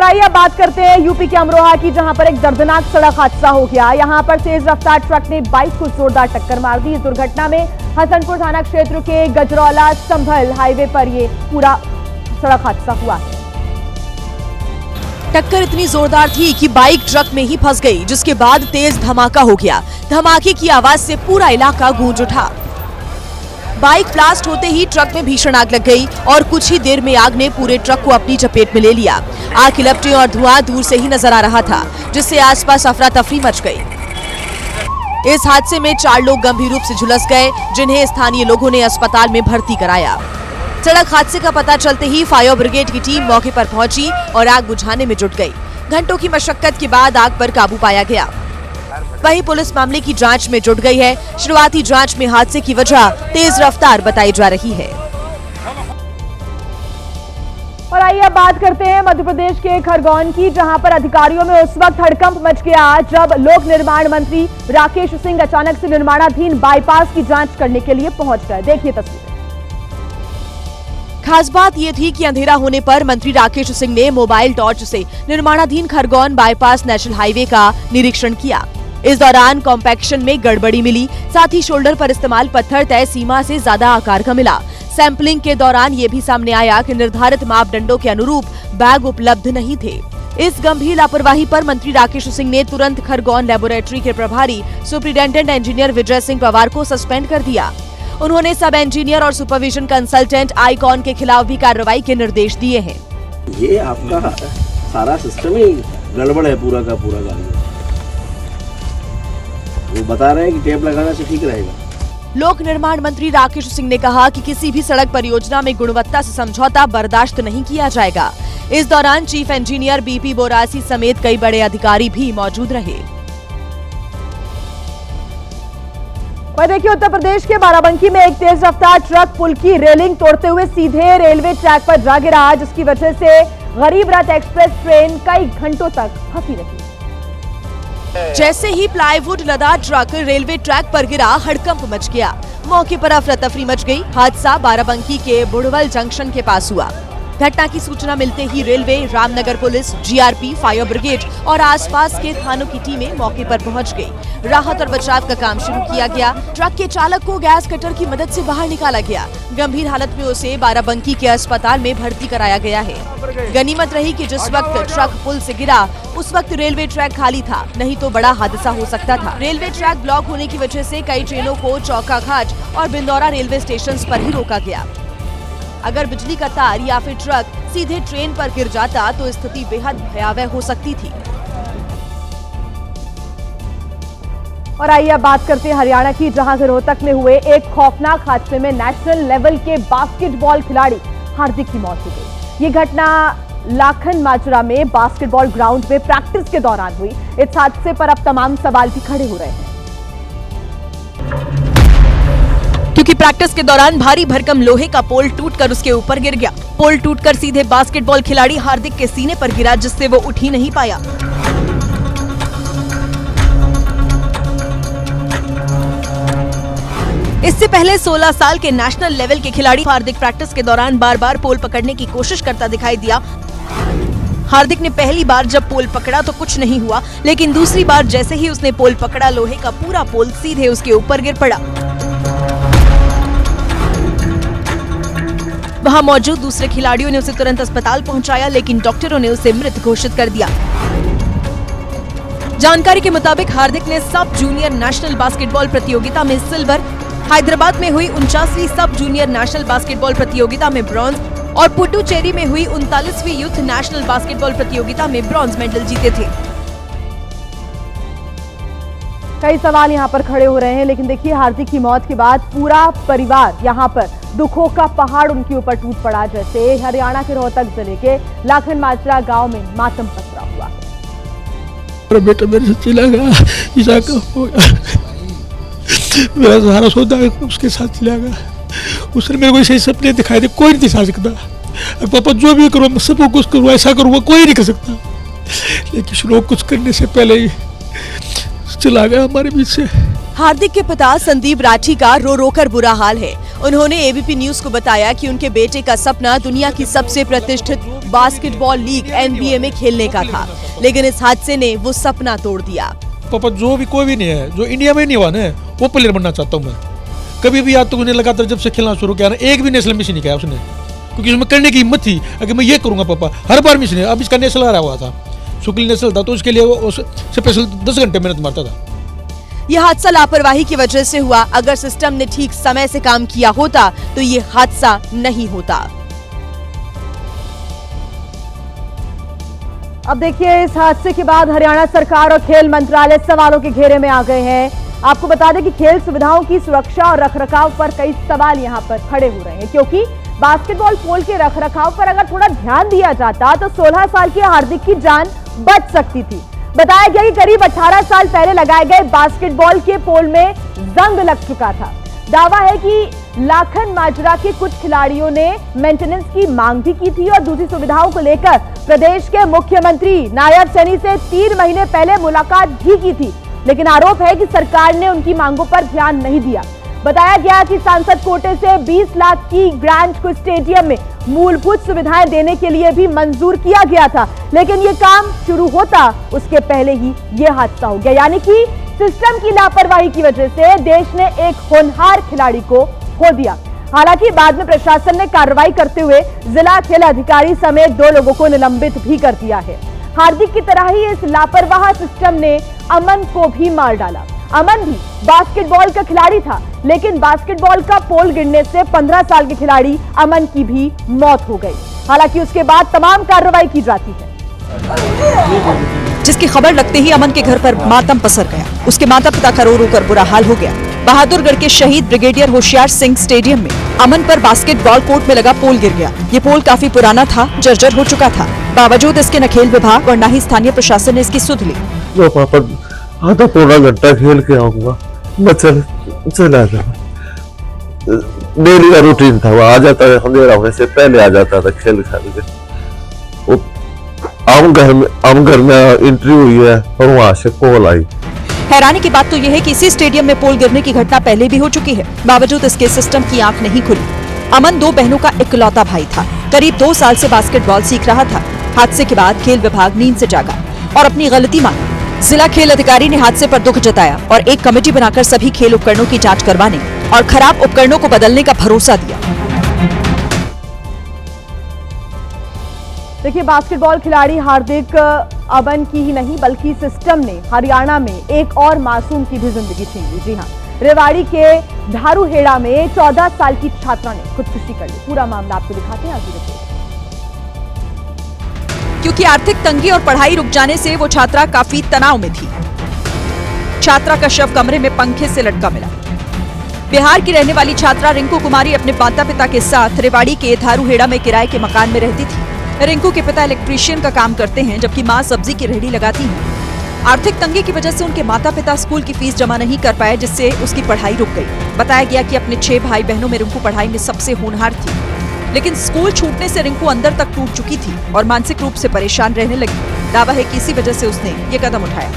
और आइए अब बात करते हैं यूपी के अमरोहा की, जहां पर एक दर्दनाक सड़क हादसा हो गया। यहां पर तेज रफ्तार ट्रक ने बाइक को जोरदार टक्कर मार दी। इस दुर्घटना में हसनपुर थाना क्षेत्र के गजरौला संभल हाईवे पर ये पूरा सड़क हादसा हुआ। टक्कर इतनी जोरदार थी कि बाइक ट्रक में ही फंस गई, जिसके बाद तेज धमाका हो गया। धमाके की आवाज से पूरा इलाका गूंज उठा। बाइक ब्लास्ट होते ही ट्रक में भीषण आग लग गई और कुछ ही देर में आग ने पूरे ट्रक को अपनी चपेट में ले लिया। आग की लपटें और धुआं दूर से ही नजर आ रहा था, जिससे आसपास अफरा तफरी मच गई। इस हादसे में 4 लोग गंभीर रूप से झुलस गए, जिन्हें स्थानीय लोगों ने अस्पताल में भर्ती कराया। सड़क हादसे का पता चलते ही फायर ब्रिगेड की टीम मौके पर पहुंची और आग बुझाने में जुट गई। घंटों की मशक्कत के बाद आग पर काबू पाया गया। वहीं पुलिस मामले की जांच में जुट गई है। शुरुआती जांच में हादसे की वजह तेज रफ्तार बताई जा रही है। और आइए अब बात करते हैं मध्य प्रदेश के खरगोन की, जहां पर अधिकारियों में उस वक्त हड़कंप मच गया जब लोक निर्माण मंत्री राकेश सिंह अचानक से निर्माणाधीन बाईपास की जांच करने के लिए पहुंच गए। देखिए तस्वीर। खास बात ये थी कि अंधेरा होने पर मंत्री राकेश सिंह ने मोबाइल टॉर्च से निर्माणाधीन खरगोन बाईपास नेशनल हाईवे का निरीक्षण किया। इस दौरान कॉम्पैक्शन में गड़बड़ी मिली, साथ ही शोल्डर पर इस्तेमाल पत्थर तय सीमा से ज्यादा आकार का मिला। सैंपलिंग के दौरान ये भी सामने आया कि निर्धारित मापदंडों के अनुरूप बैग उपलब्ध नहीं थे। इस गंभीर लापरवाही पर मंत्री राकेश सिंह ने तुरंत खरगोन लेबोरेटरी के प्रभारी सुपरिटेंडेंट इंजीनियर विजय सिंह पवार को सस्पेंड कर दिया। उन्होंने सब इंजीनियर और सुपरविजन कंसल्टेंट आईकॉन के खिलाफ भी कार्रवाई के निर्देश दिए हैं। ये आपका सारा सिस्टम ही गड़बड़ है, पूरा का पूरा गाड़ी। वो बता रहे हैं कि टेप लगाने से ठीक रहेगा। लोक निर्माण मंत्री राकेश सिंह ने कहा कि किसी भी सड़क परियोजना में गुणवत्ता से समझौता बर्दाश्त नहीं किया जाएगा। इस दौरान चीफ इंजीनियर बीपी बोरासी समेत कई बड़े अधिकारी भी मौजूद रहे। और देखिए उत्तर प्रदेश के बाराबंकी में एक तेज रफ्तार ट्रक पुल की रेलिंग तोड़ते हुए सीधे रेलवे ट्रैक पर जा गिरा, जिसकी वजह से गरीब रथ एक्सप्रेस ट्रेन कई घंटों तक फंसी रही। जैसे ही प्लाईवुड लदा ट्रक रेलवे ट्रैक पर गिरा, हड़कंप मच गया। मौके पर अफरा तफरी मच गई। हादसा बाराबंकी के बुढ़वल जंक्शन के पास हुआ। घटना की सूचना मिलते ही railway, Ramnagar police, GRP, fire brigade और आसपास के थानों की टीमें मौके पर पहुंच गई। राहत और बचाव का काम शुरू किया गया। ट्रक के चालक को गैस कटर की मदद से बाहर निकाला गया। गंभीर हालत में उसे बाराबंकी के अस्पताल में भर्ती कराया गया है। गनीमत रही कि जिस वक्त ट्रक पुल से गिरा उस वक्त रेलवे ट्रैक खाली था, नहीं तो बड़ा हादसा हो सकता था। रेलवे ट्रैक ब्लॉक होने की वजह से कई ट्रेनों को चौकाघाट और बिंदौरा रेलवे स्टेशन पर ही रोका गया। अगर बिजली का तार या फिर ट्रक सीधे ट्रेन पर गिर जाता तो स्थिति बेहद भयावह हो सकती थी। और आइए अब बात करते हैं हरियाणा की, जहां से रोहतक में हुए एक खौफनाक हादसे में नेशनल लेवल के बास्केटबॉल खिलाड़ी हार्दिक की मौत हो गई। ये घटना लाखन माजरा में बास्केटबॉल ग्राउंड में प्रैक्टिस के दौरान हुई। इस हादसे पर अब तमाम सवाल भी खड़े हो रहे हैं, क्योंकि प्रैक्टिस के दौरान भारी भरकम लोहे का पोल टूटकर उसके ऊपर गिर गया। पोल टूटकर सीधे बास्केटबॉल खिलाड़ी हार्दिक के सीने पर गिरा, जिससे वो उठ ही नहीं पाया। इससे पहले 16 साल के नेशनल लेवल के खिलाड़ी हार्दिक प्रैक्टिस के दौरान बार बार पोल पकड़ने की कोशिश करता दिखाई दिया। हार्दिक ने पहली बार जब पोल पकड़ा तो कुछ नहीं हुआ, लेकिन दूसरी बार जैसे ही उसने पोल पकड़ा, लोहे का पूरा पोल सीधे उसके ऊपर गिर पड़ा। वहां मौजूद दूसरे खिलाड़ियों ने उसे तुरंत अस्पताल पहुंचाया, लेकिन डॉक्टरों ने उसे मृत घोषित कर दिया। जानकारी के मुताबिक हार्दिक ने सब जूनियर नेशनल बास्केटबॉल प्रतियोगिता में सिल्वर, हैदराबाद में हुई 49वीं सब जूनियर नेशनल बास्केटबॉल प्रतियोगिता में ब्रॉन्ज और पुडुचेरी में हुई 39वीं यूथ नेशनल बास्केटबॉल प्रतियोगिता में ब्रॉन्ज मेडल जीते थे। कई सवाल यहाँ पर खड़े हो रहे हैं, लेकिन देखिए हार्दिक की मौत के बाद पूरा परिवार यहाँ पर दुखों का पहाड़ उनके ऊपर टूट पड़ा। जैसे हरियाणा के रोहतक जिले के लाखन माजरा गांव में मातम पसरा हुआ। मेरा बेटा मेरे से चला गया, ईसा का हो गया। मेरा सारा सौदा उसके साथ चला गया। उसने मेरे को सही सपने दिखाई दे, कोई नहीं दिखा सकता। पापा जो भी करो, मैं सबको कुछ करूँ, ऐसा करूँगा, कोई नहीं कर सकता। लेकिन लोग कुछ करने से पहले ही चला गया हमारे बीच से। हार्दिक के पिता संदीप राठी का रो रो कर बुरा हाल है। उन्होंने एबीपी न्यूज को बताया कि उनके बेटे का सपना दुनिया की सबसे प्रतिष्ठित बास्केटबॉल लीग NBA में खेलने का था, लेकिन इस हादसे ने वो सपना तोड़ दिया। पापा जो भी कोई भी नहीं है जो इंडिया में नहीं हुआ ना, वो प्लेयर बनना चाहता हूँ मैं। कभी भी आज तक उन्हें लगातार जब से खेलना शुरू किया ना, एक भी नेशनल मिस नहीं किया उसने, क्योंकि उसमें करने की हिम्मत थी अगर मैं ये करूंगा पापा, हर बार मिस नहीं। अब इसका नेशनल आ हुआ था, शुक्ल नेशनल था, तो उसके लिए वो स्पेशल 10 घंटे मेहनत मारता था। यह हादसा लापरवाही की वजह से हुआ। अगर सिस्टम ने ठीक समय से काम किया होता तो ये हादसा नहीं होता। अब देखिए, इस हादसे के बाद हरियाणा सरकार और खेल मंत्रालय सवालों के घेरे में आ गए हैं। आपको बता दें कि खेल सुविधाओं की सुरक्षा और रखरखाव पर कई सवाल यहां पर खड़े हो रहे हैं, क्योंकि बास्केटबॉल पोल के रखरखाव पर अगर थोड़ा ध्यान दिया जाता तो 16 साल के हार्दिक की जान बच सकती थी। बताया गया कि करीब 18 साल पहले लगाए गए बास्केटबॉल के पोल में जंग लग चुका था। दावा है कि लाखन माजरा के कुछ खिलाड़ियों ने मेंटेनेंस की मांग भी की थी और दूसरी सुविधाओं को लेकर प्रदेश के मुख्यमंत्री नायब सैनी से 3 महीने पहले मुलाकात भी की थी, लेकिन आरोप है कि सरकार ने उनकी मांगों पर ध्यान नहीं दिया। बताया गया कि सांसद कोटे से 20 लाख की ग्रांट को स्टेडियम में मूलभूत सुविधाएं देने के लिए भी मंजूर किया गया था, लेकिन ये काम शुरू होता उसके पहले ही ये हादसा हो गया। यानी कि सिस्टम की लापरवाही की वजह से देश ने एक होनहार खिलाड़ी को खो दिया। हालांकि बाद में प्रशासन ने कार्रवाई करते हुए जिला खेल अधिकारी समेत 2 लोगों को निलंबित भी कर दिया है। हार्दिक की तरह ही इस लापरवाह सिस्टम ने अमन को भी मार डाला। अमन भी बास्केटबॉल का खिलाड़ी था, लेकिन बास्केटबॉल का पोल गिरने से 15 साल के खिलाड़ी अमन की भी मौत हो गई। हालांकि उसके बाद तमाम कार्रवाई की जाती है। जिसकी खबर लगते ही अमन के घर पर मातम पसर गया। उसके माता पिता का रो रो कर बुरा हाल हो गया। बहादुरगढ़ के शहीद ब्रिगेडियर होशियार सिंह स्टेडियम में अमन पर बास्केटबॉल कोर्ट में लगा पोल गिर गया। ये पोल काफी पुराना था, जर्जर हो चुका था। बावजूद इसके न खेल विभाग और न ही स्थानीय प्रशासन ने इसकी सुध ली। जो पापा आधा पौना घंटा खेल के आऊंगा, मैं चला जाऊंगा। डेली का रूटीन था, वो आ जाता है अंधेरा होने से पहले आ जाता था खेल के। आम घर में एंट्री हुई है और वहां से कॉल आई। हैरानी की बात तो यह है कि इसी स्टेडियम में पोल गिरने की घटना पहले भी हो चुकी है, बावजूद इसके सिस्टम की आंख नहीं खुली। अमन 2 बहनों का इकलौता भाई था, करीब 2 साल से बास्केटबॉल सीख रहा था। हादसे के बाद खेल विभाग नींद से जागा और अपनी गलती मानी। जिला खेल अधिकारी ने हादसे पर दुख जताया और एक कमेटी बनाकर सभी खेल उपकरणों की जांच करवाने और खराब उपकरणों को बदलने का भरोसा दिया। देखिए, बास्केटबॉल खिलाड़ी हार्दिक अमन की ही नहीं बल्कि सिस्टम ने हरियाणा में एक और मासूम की भी जिंदगी छीन ली। जी हां, रेवाड़ी के धारूहेड़ा में 14 साल की छात्रा ने खुदकुशी कर ली। पूरा मामला आपको दिखाते हैं आगे रिपोर्ट। क्योंकि आर्थिक तंगी और पढ़ाई रुक जाने से वो छात्रा काफी तनाव में थी। छात्रा का शव कमरे में पंखे से लटका मिला। बिहार की रहने वाली छात्रा रिंकू कुमारी अपने माता पिता के साथ रेवाड़ी के धारूहेड़ा में किराए के मकान में रहती थी। रिंकू के पिता इलेक्ट्रीशियन का काम करते हैं, जबकि मां सब्जी की रेहड़ी लगाती है। आर्थिक तंगी की वजह से उनके माता पिता स्कूल की फीस जमा नहीं कर पाए, जिससे उसकी पढ़ाई रुक गई। बताया गया कि अपने 6 भाई बहनों में रिंकू पढ़ाई में सबसे होनहार थी, लेकिन स्कूल छूटने से रिंकू अंदर तक टूट चुकी थी और मानसिक रूप से परेशान रहने लगी। दावा है कि इसी वजह से उसने ये कदम उठाया।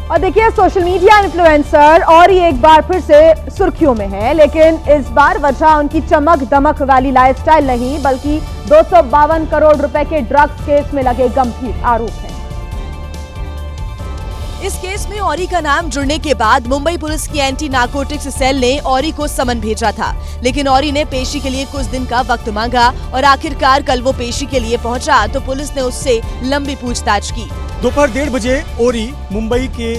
और देखिए, सोशल मीडिया इन्फ्लुएंसर और ये एक बार फिर से सुर्खियों में है, लेकिन इस बार वजह उनकी चमक दमक वाली लाइफस्टाइल नहीं बल्कि 252 करोड़ रुपए के ड्रग्स केस में लगे गंभीर आरोप हैं। इस केस में औरी का नाम जुड़ने के बाद मुंबई पुलिस की एंटी नारकोटिक्स सेल ने औरी को समन भेजा था, लेकिन औरी ने पेशी के लिए कुछ दिन का वक्त मांगा और आखिरकार कल वो पेशी के लिए पहुंचा तो पुलिस ने उससे लंबी पूछताछ की। दोपहर 1:30 बजे ओरी मुंबई के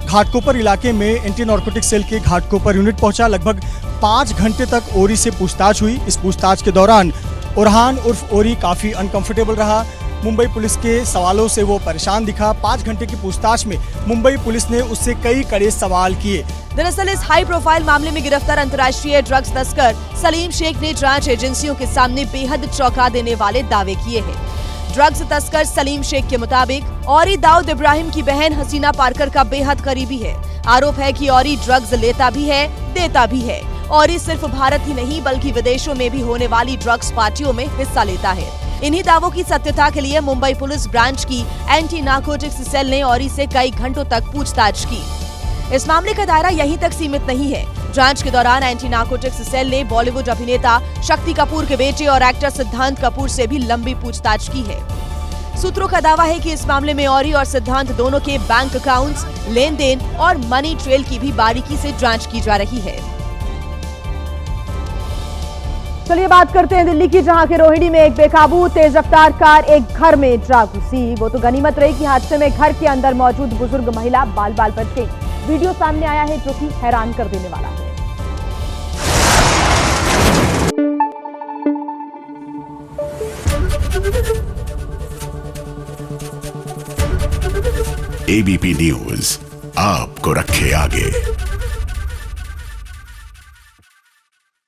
घाटकोपर इलाके में एंटी नारकोटिक सेल के घाटकोपर यूनिट पहुंचा। लगभग 5 घंटे तक ओरी से पूछताछ हुई। इस पूछताछ के दौरान उरहान उर्फ ओरी काफी अनकंफर्टेबल रहा। मुंबई पुलिस के सवालों से वो परेशान दिखा। 5 घंटे की पूछताछ में मुंबई पुलिस ने उससे कई कड़े सवाल किए। दरअसल इस हाई प्रोफाइल मामले में गिरफ्तार अंतर्राष्ट्रीय ड्रग्स तस्कर सलीम शेख ने जांच एजेंसियों के सामने बेहद चौंका देने वाले दावे किए हैं। ड्रग्स तस्कर सलीम शेख के मुताबिक औरी दाऊद इब्राहिम की बहन हसीना पारकर का बेहद करीबी है। आरोप है कि औरी ड्रग्स लेता भी है, देता भी है। औरी सिर्फ भारत ही नहीं बल्कि विदेशों में भी होने वाली ड्रग्स पार्टियों में हिस्सा लेता है। इन्हीं दावों की सत्यता के लिए मुंबई पुलिस ब्रांच की एंटी नारकोटिक्स सेल ने औरी से कई घंटों तक पूछताछ की। इस मामले का दायरा यहीं तक सीमित नहीं है। जांच के दौरान एंटी नार्कोटिक्स सेल ने बॉलीवुड अभिनेता शक्ति कपूर के बेटे और एक्टर सिद्धांत कपूर से भी लंबी पूछताछ की है। सूत्रों का दावा है कि इस मामले में औरी और सिद्धांत दोनों के बैंक अकाउंट्स, लेन देन और मनी ट्रेल की भी बारीकी से जांच की जा रही है। चलिए बात करते हैं दिल्ली की, जहां के रोहिणी में एक बेकाबू तेज रफ्तार कार एक घर में जा घुसी। वो तो गनीमत रही कि हादसे में घर के अंदर मौजूद बुजुर्ग महिला बाल बाल बच गई। वीडियो सामने आया है जो कि हैरान कर देने वाला है। एबीपी न्यूज आपको रखे आगे।